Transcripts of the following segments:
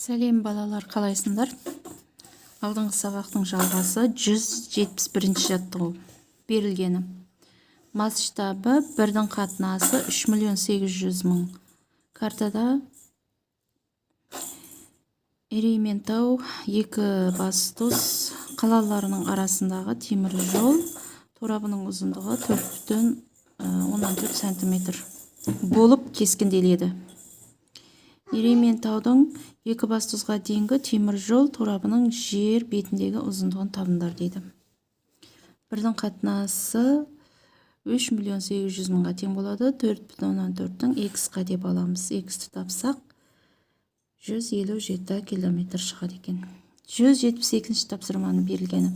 Сәлем балалар, қалайсыңдар? Алдыңғы сабақтың жалғасы 171 жаттығу берілгені. Масштабы 1-дің қатынасы 3.800.000. Картада Ерейментау Екібастұз қалаларының арасындағы темір жол торабының ұзындығы 4,14 см болып кескінделеді. Ерейментаудың Екібастұзға дейінгі темір жол торабының жер бетіндегі ұзындығын табыңдар дейді. 1-дің қатынасы 3.800.000-ға тең болады. 4,14-дің x-қа деп аламыз. X-ті тапсақ 157 км шығады екен. 172-ші тапсырманы берілгені.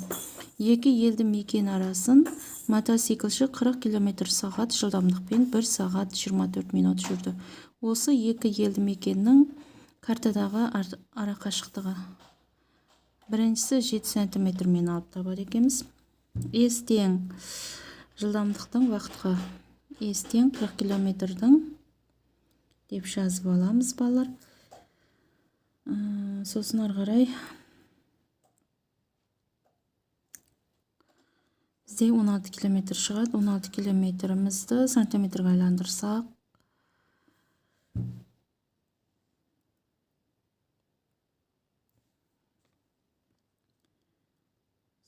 Екі елді мекен арасын мотоциклші 40 км/сағат жылдамдықпен 1 сағат 24 минут жүрді. Осы екі елді мекеннің картадағы арақашықтығы. Біріншісі 7 см-мен алып табады екенбіз. S тең жылдамдықтың уақытқа. S тең 40 км-дің деп жазып аламыз балалар. Сосын ары қарай бізде 16 км шығады. 16 км-імізді сантиметрге айландырсақ,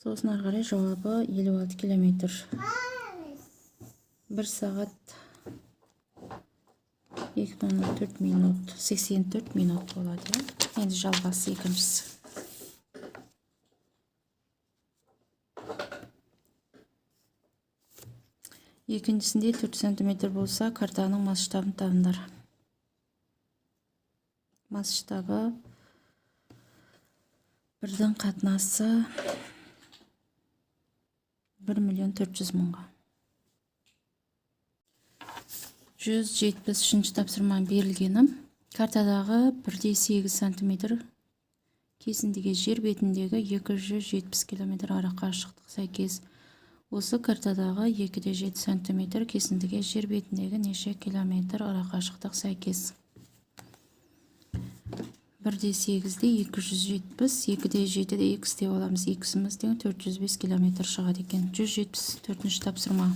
сосын ары қарай жауабы 56 км. 1 сағат 2,4 минут, 84 минут болады. Енді жалғасы екіншісі. Екіншісінде 4 см болса, картаның масштабын табыңдар. Масштабы 1-дің қатынасы 1.400.000-ға. 173-ші тапсырма берілгені. Картадағы 1,8 см кесіндіге жер бетіндегі 270 км арақашықтық сәйкес. Осы картадағы 2,7 см кесіндіге жер бетіндегі неше километр арақашықтық сәйкес. 1,8-де 270, 2,7-де x деп аламыз. X-імізден 405 км шығады екен. 174-ші тапсырма.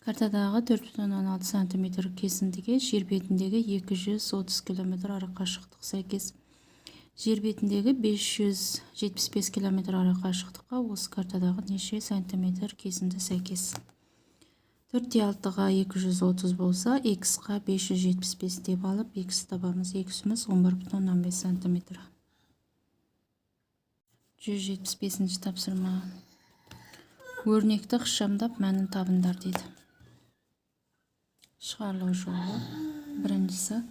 Картадағы 4,16 см кесіндіге жер бетіндегі 230 км арақашықтық сәйкес. Жер бетіндегі 575 км арақашықтыққа осы картадағы неше сантиметр кесінді сәйкес. 4,6-ға 230 болса, x-қа 575 деп алып, x табамыз. X-іміз 11,15 см. 175-ші тапсырма. Өрнекті ықшамдап мәнін табыңдар дейді. Шығарылу жолы. Біріншісі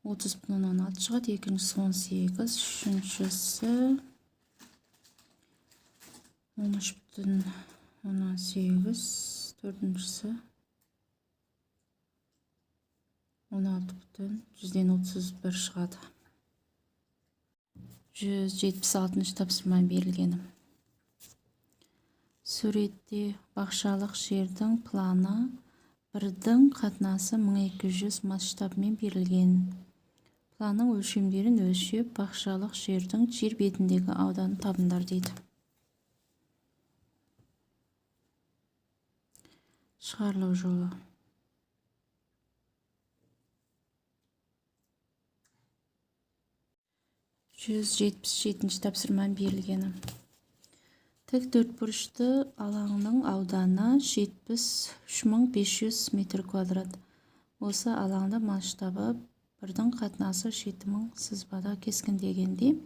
30,16 шығады, екіншісі 18, үшіншісі 13,18, төртіншісі 16,131 шығады. 176-ші тапсырма берілгені. Суретте бақшалық жердің планы 1-дің қатынасы 1200 масштабымен берілген. Планның өлшемдерін өлшеп, бақшалық жердің жер бетіндегі ауданын табыңдар дейді. Шығарылу жолы. Жүз 177-ші тапсырма берілгені. Тік төртбұрышты алаңның ауданы 73.500 метр квадрат. Осы алаңда масштабы 1-дің қатынасы 7000 сызбада кескіндегенде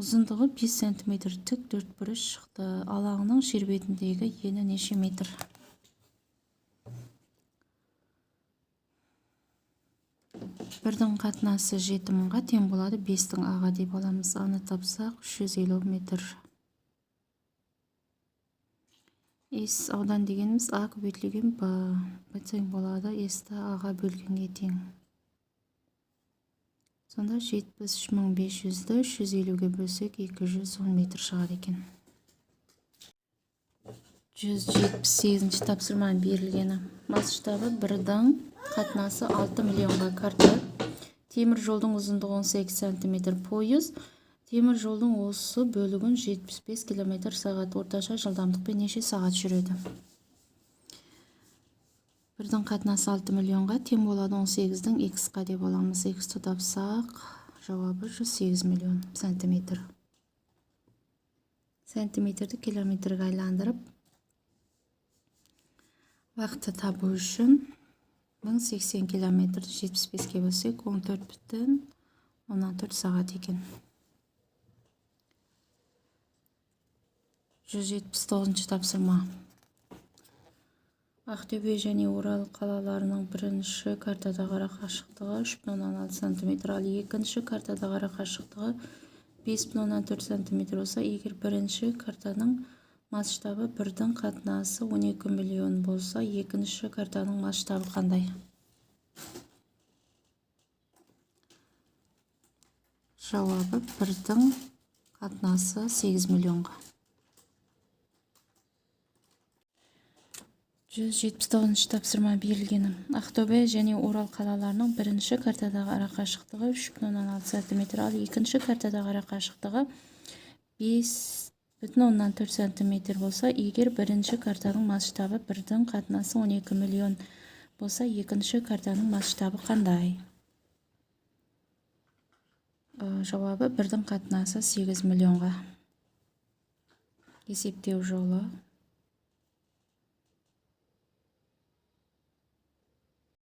ұзындығы 5 см тік төртбұрыш шықты. Алаңның жер бетіндегі ені неше метр? Бірдің қатынасы 7000-ға тең болады. 5-дің аға деп аламыз. Аны тапсақ 350 метр. S аудан дегеніміз А көбейтілген Б тең болады. S-ті аға бөлгенге тең. Сонда 73.500-ді 350-ге бөлсек 210 метр шығады екен. 178-ші тапсырма берілгені. Масштабы 1-дің қатынасы 6 миллионға карта Темір жолдың ұзындығы 18 см. Пойыз темір жолдың осы бөлігін 75 км/сағат орташа жылдамдықпен неше сағат жүреді? Бірдің қатынасы 6 миллионға тең болады 18-дің x-қа деп аламыз. X-ті тапсақ, жауабы 108 миллион сантиметр. Сантиметрді километрге айландырып, вақты табу үшін 1080 километрді 75-ке бөлсек 14,14 сағат екен. 179 тапсырма. Ақтөбе және Орал қалаларының бірінші картадағы қашықтығы 3,6 см, ал екінші картадағы қашықтығы 5,4 см болса, егер бірінші картаның масштабы 1-дің қатынасы 12 миллион болса, екінші картаның масштабы қандай? Жауабы 1-дің қатынасы 8 миллионға. 179 тапсырма берілгені. Ақтөбе және Орал қалаларының бірінші картадағы арақашықтығы 3,6 см, ал екінші картадағы арақашықтығы 5,4 см болса, егер бірінші картаның масштабы 1-дің қатынасы 12 миллион болса, екінші картаның масштабы қандай? Жауабы 1-дің қатынасы 8 миллионға. Есептеу жолы